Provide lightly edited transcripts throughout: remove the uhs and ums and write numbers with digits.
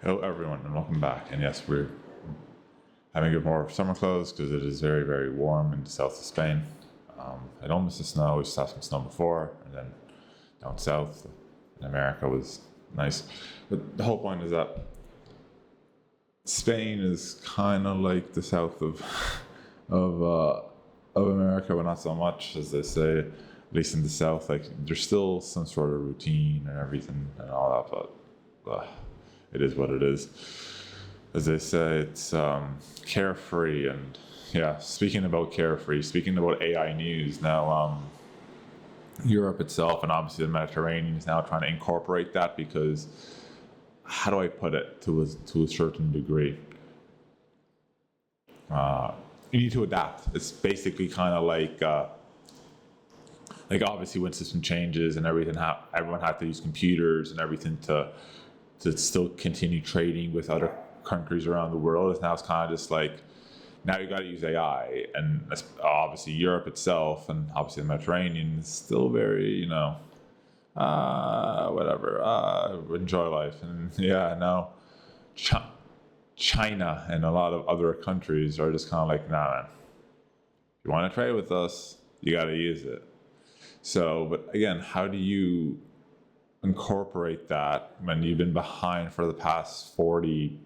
Hello, everyone, and welcome back. And yes, we're having a bit more summer clothes because it is very, very warm in the south of Spain. I don't miss the snow. We just had some snow before, and then down south in America was nice. But the whole point is that Spain is kind of like the south of America, but not so much, as they say. At least in the south, like there's still some sort of routine and everything and all that, but it is what it is. As they say, it's carefree. And yeah, speaking about carefree, speaking about AI news now, Europe itself and obviously the Mediterranean is now trying to incorporate that because, how do I put it, to a certain degree, you need to adapt. It's basically kind of like obviously when system changes and everything, everyone had to use computers and everything to still continue trading with other countries around the world. Now it's kind of just like, now you got to use AI, and obviously Europe itself and obviously the Mediterranean is still very, enjoy life. And yeah, now China and a lot of other countries are just kind of like, nah, man, if you want to trade with us, you got to use it. So, but again, how do you incorporate that when you've been behind for the past 40,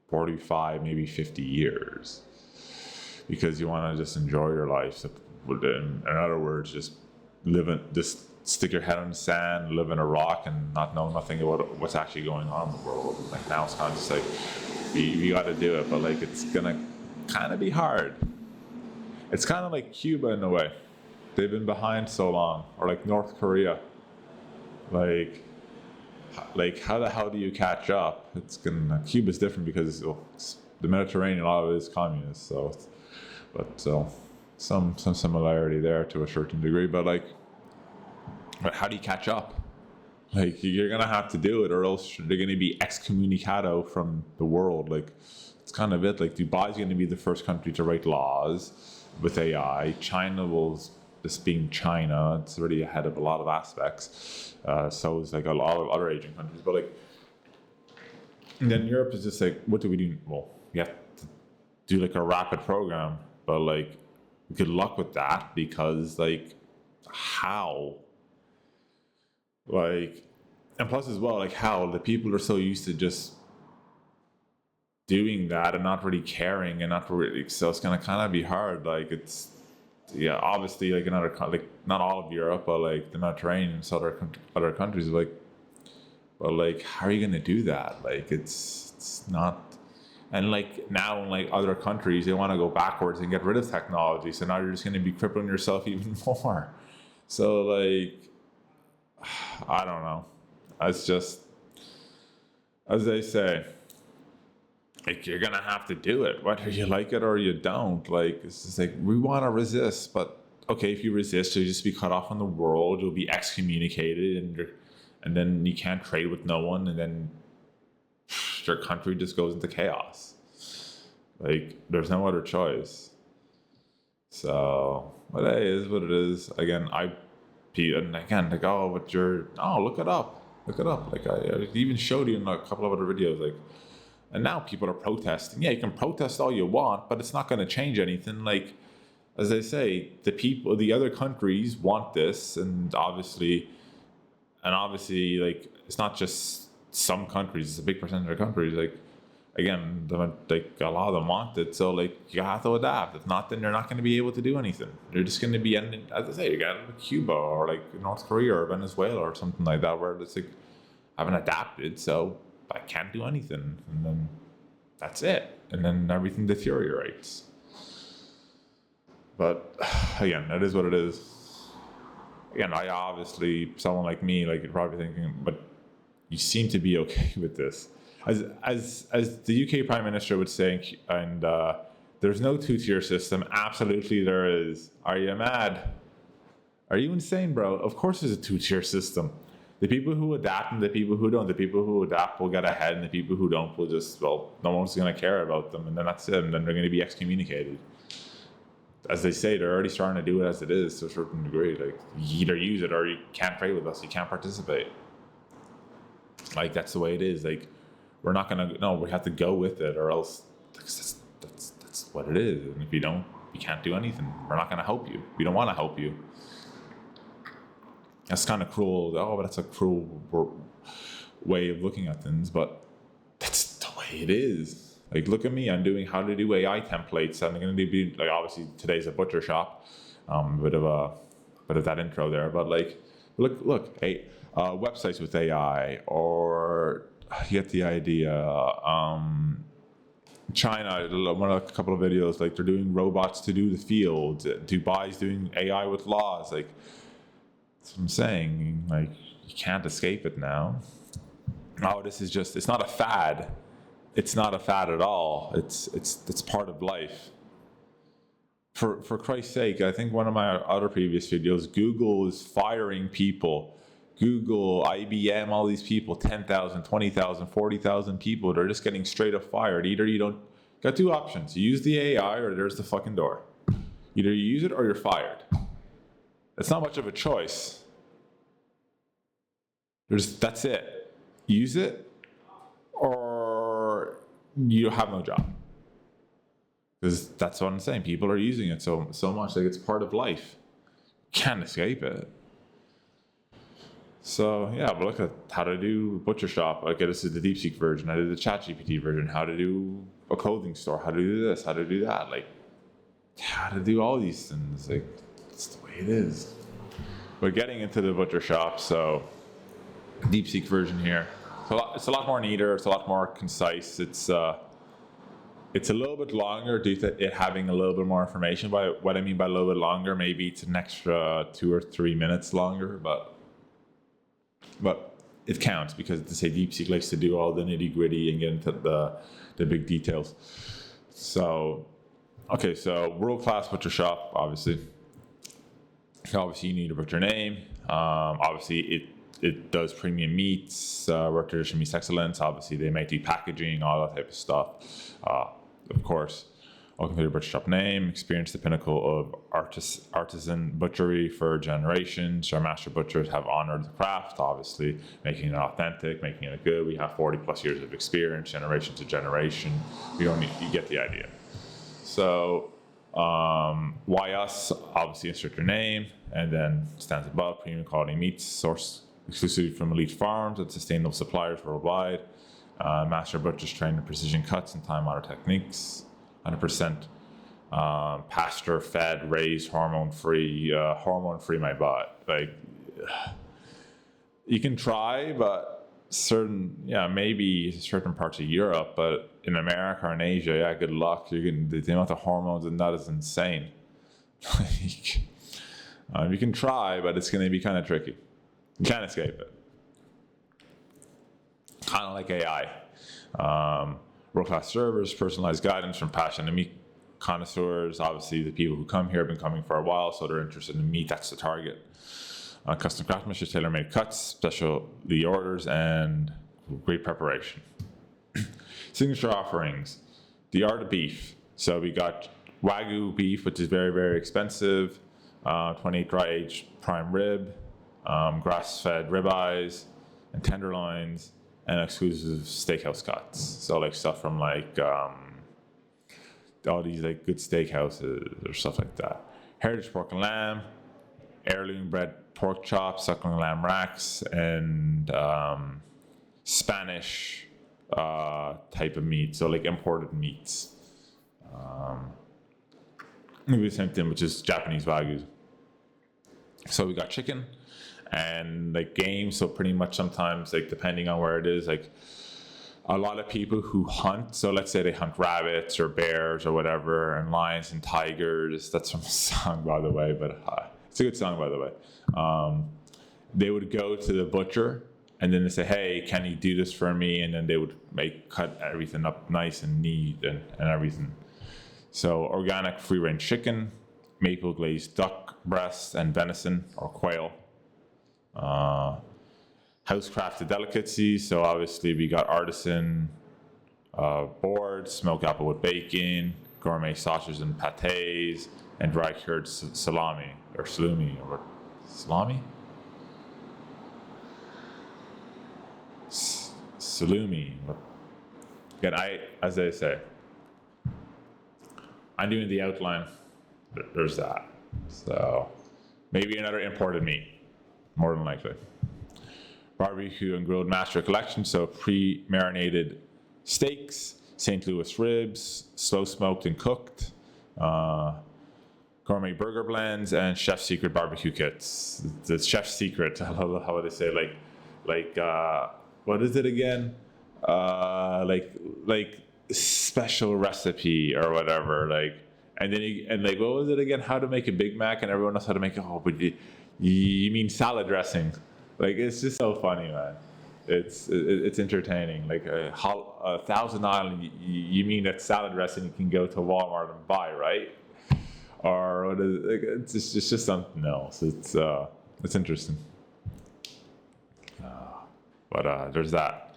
45, maybe 50 years? Because you want to just enjoy your life. So, in other words, just just stick your head in the sand, live in a rock, and not know nothing about what's actually going on in the world. Like now it's kind of just like, we got to do it, but like it's gonna kind of be hard. It's kind of like Cuba in a way. They've been behind so long, or like North Korea. Like how the hell do you catch up? Cuba's different because the Mediterranean, a lot of it is communist. So some similarity there to a certain degree. But how do you catch up? Like you're gonna have to do it, or else they're gonna be excommunicado from the world. Like it's kind of it. Like Dubai's gonna be the first country to write laws with AI. China will. This being China, it's already ahead of a lot of aspects. So is like a lot of other Asian countries. But and then Europe is just like, what do we do? Well, we have to do like a rapid program, but good luck with that, because how? And plus as well, how the people are so used to just doing that and not really caring and not really, so it's gonna kind of be hard. Yeah, obviously, not all of Europe, but the Mediterranean and other countries, but how are you gonna do that? It's not, and now in other countries, they want to go backwards and get rid of technology. So now you're just gonna be crippling yourself even more. So I don't know. It's just, as they say, you're gonna have to do it, whether you like it or you don't. It's just we want to resist, but okay, if you resist, you'll just be cut off from the world. You'll be excommunicated, and then you can't trade with no one, and then your country just goes into chaos. There's no other choice. So, but it is what it is. Again, look it up. I even showed you in a couple of other videos, and now people are protesting. Yeah, you can protest all you want, but it's not going to change anything. As they say, the other countries want this, and obviously, it's not just some countries. It's a big percentage of countries. Again, a lot of them want it. So, you have to adapt. If not, then you're not going to be able to do anything. You're just going to be ending, as I say, you got Cuba or North Korea or Venezuela or something like that, where it's I haven't adapted, so I can't do anything, and then that's it, and then everything deteriorates. But again, that is what it is. Again, I obviously, someone like me, you're probably thinking, but you seem to be okay with this, as the UK Prime Minister would say, and there's no two-tier system. Absolutely, there is. Are you mad? Are you insane, bro? Of course, there's a two-tier system. The people who adapt and the people who don't. The people who adapt will get ahead, and the people who don't will just, no one's going to care about them, and then that's it, and then they're going to be excommunicated. As they say, they're already starting to do it as it is to a certain degree. You either use it or you can't trade with us, you can't participate. That's the way it is. we're not gonna. No, we have to go with it, or else that's what it is. And if you don't, you can't do anything. We're not gonna help you. We don't want to help you. That's kind of cruel. Oh, but that's a cruel way of looking at things. But that's the way it is. Like, look at me. I'm doing how to do AI templates. I'm going to be like, obviously today's a butcher shop. Bit of that intro there. But like, look. Hey, websites with AI, or you get the idea. China, a couple of videos, like they're doing robots to do the fields. Dubai's doing AI with laws. Like, that's what I'm saying. Like, you can't escape it now. Oh, this is just, it's not a fad. It's not a fad at all. It's part of life. For Christ's sake, I think one of my other previous videos, Google is firing people. Google, IBM, all these people, 10,000, 20,000, 40,000 people, they're just getting straight up fired. Either you don't, got two options. You use the AI or there's the fucking door. Either you use it or you're fired. It's not much of a choice. That's it. Use it or you have no job. Because that's what I'm saying. People are using it so much, like it's part of life. Can't escape it. So yeah, but look at how to do butcher shop. Okay, this is the DeepSeek version. I did the ChatGPT version. How to do a clothing store. How to do this. How to do that. Like, how to do all these things. Like, it's the way it is. We're getting into the butcher shop, so DeepSeek version here. It's a lot more neater. It's a lot more concise. It's a little bit longer due to it having a little bit more information. By what I mean by a little bit longer, maybe it's an extra 2 or 3 minutes longer, but it counts because they say DeepSeek likes to do all the nitty gritty and get into the big details. So, okay, so world class butcher shop, obviously. Obviously, you need to put your name. Obviously, it does premium meats, where traditional meats excellence. Obviously, they might do packaging, all that type of stuff. Of course, welcome to your butcher shop name. Experience the pinnacle of artisan butchery for generations. Our master butchers have honored the craft, obviously, making it authentic, making it good. We have 40 plus years of experience, generation to generation. You get the idea. So, why us? Obviously, insert your name, and then stands above premium quality meats sourced exclusively from elite farms and sustainable suppliers worldwide. Master butchers trained in precision cuts and time-honored techniques. 100% pasture fed, raised, hormone free my butt. Like, you can try, but maybe certain parts of Europe, but in America or in Asia, yeah, good luck. You're getting the amount of hormones in that is insane. You can try, but it's going to be kind of tricky. You can't escape it. Kind of like AI. World-class servers, personalized guidance from passionate meat connoisseurs. Obviously, the people who come here have been coming for a while, so they're interested in meat. That's the target. Custom craftsmanship, tailor-made cuts, specialty orders, and great preparation. Signature offerings. The art of beef. So we got Wagyu beef, which is very, very expensive. 28 dry-aged prime rib, grass-fed ribeyes, and tenderloins, and exclusive steakhouse cuts. So like stuff from like all these like good steakhouses or stuff like that. Heritage pork and lamb, heirloom bred pork chops, suckling lamb racks, and Spanish type of meat. So like imported meats. Maybe the same thing, which is Japanese Wagyu. So we got chicken and like game. So pretty much sometimes, like depending on where it is, like a lot of people who hunt. So let's say they hunt rabbits or bears or whatever, and lions and tigers. That's from a song, by the way, but it's a good song, by the way. They would go to the butcher and then they say, "Hey, can you do this for me?" And then they would cut everything up nice and neat and everything. So organic free-range chicken, maple glazed duck breast, and venison or quail. House-crafted delicacies. So obviously we got artisan boards, smoked applewood bacon, gourmet sausages and pâtés, and dry cured salami or salumi or salami. Salumi. again, as I say, I'm doing the outline. There's that. So maybe another imported meat, more than likely. Barbecue and grilled master collection, so pre-marinated steaks, St. Louis ribs, slow smoked and cooked, gourmet burger blends, and chef's secret barbecue kits. The chef's secret, how would I say, like what is it again? Like special recipe or whatever, like, and then like, what was it again? How to make a Big Mac, and everyone knows how to make it. Oh, but you mean salad dressing? Like, it's just so funny, man. It's entertaining. Like a Thousand Island, you mean that salad dressing you can go to Walmart and buy, right? Or what is it? Like, it's just something else. It's interesting. But there's that.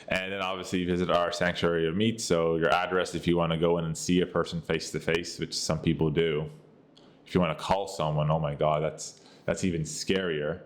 And then obviously visit our sanctuary of meat. So your address if you want to go in and see a person face to face, which some people do. If you want to call someone, oh my God, that's even scarier.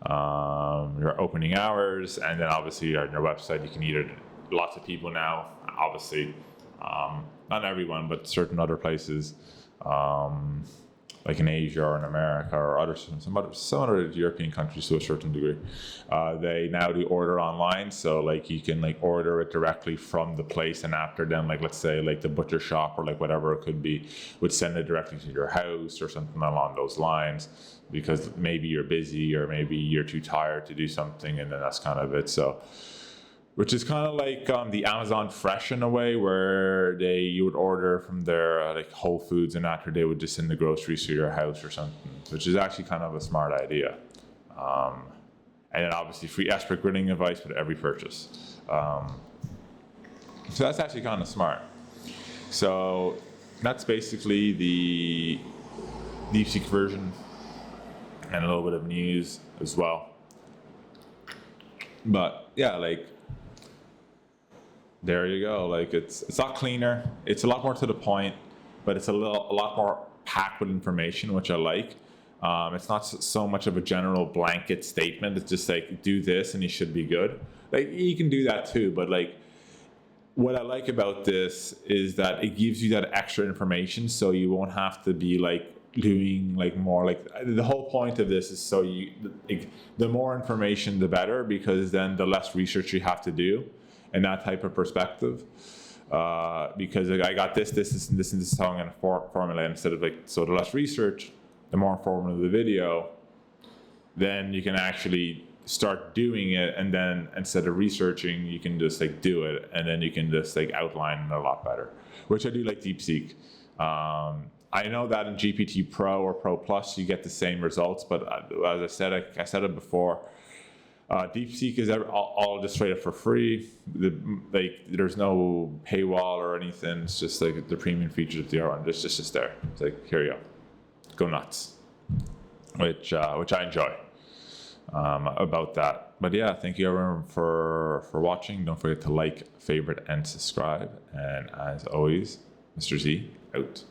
Your opening hours, and then obviously on your website you can either, lots of people now, obviously, not everyone, but certain other places, like in Asia or in America or some other European countries to a certain degree, they now do order online. So like you can like order it directly from the place, and after them, like let's say like the butcher shop or like whatever it could be, would send it directly to your house or something along those lines, because maybe you're busy or maybe you're too tired to do something, and then that's kind of it. So, which is kind of like the Amazon Fresh in a way, where you would order from their like Whole Foods, and after they would just send the groceries to your house or something, which is actually kind of a smart idea. And then obviously free expert grilling advice with every purchase. So that's actually kind of smart. So that's basically the DeepSeek version, and a little bit of news as well. But yeah, like, there you go. Like, it's a lot cleaner. It's a lot more to the point, but it's a lot more packed with information, which I like. It's not so much of a general blanket statement. It's just like, do this and you should be good. Like, you can do that too, but like, what I like about this is that it gives you that extra information, so you won't have to be like doing like more. Like, the whole point of this is so the more information the better, because then the less research you have to do. And that type of perspective, because like, I got this, and this is how I'm going to formulate, instead of like, so the less research, the more informative the video, then you can actually start doing it, and then instead of researching, you can just like do it, and then you can just like outline it a lot better, which I do like DeepSeek. I know that in GPT Pro or Pro Plus, you get the same results, but as I said it before, DeepSeek is all just straight up for free. There's no paywall or anything. It's just like the premium features of the R1. It's just there. It's like, here you go nuts, which I enjoy about that. But yeah, thank you everyone for watching. Don't forget to like, favorite, and subscribe. And as always, Mr. Z out.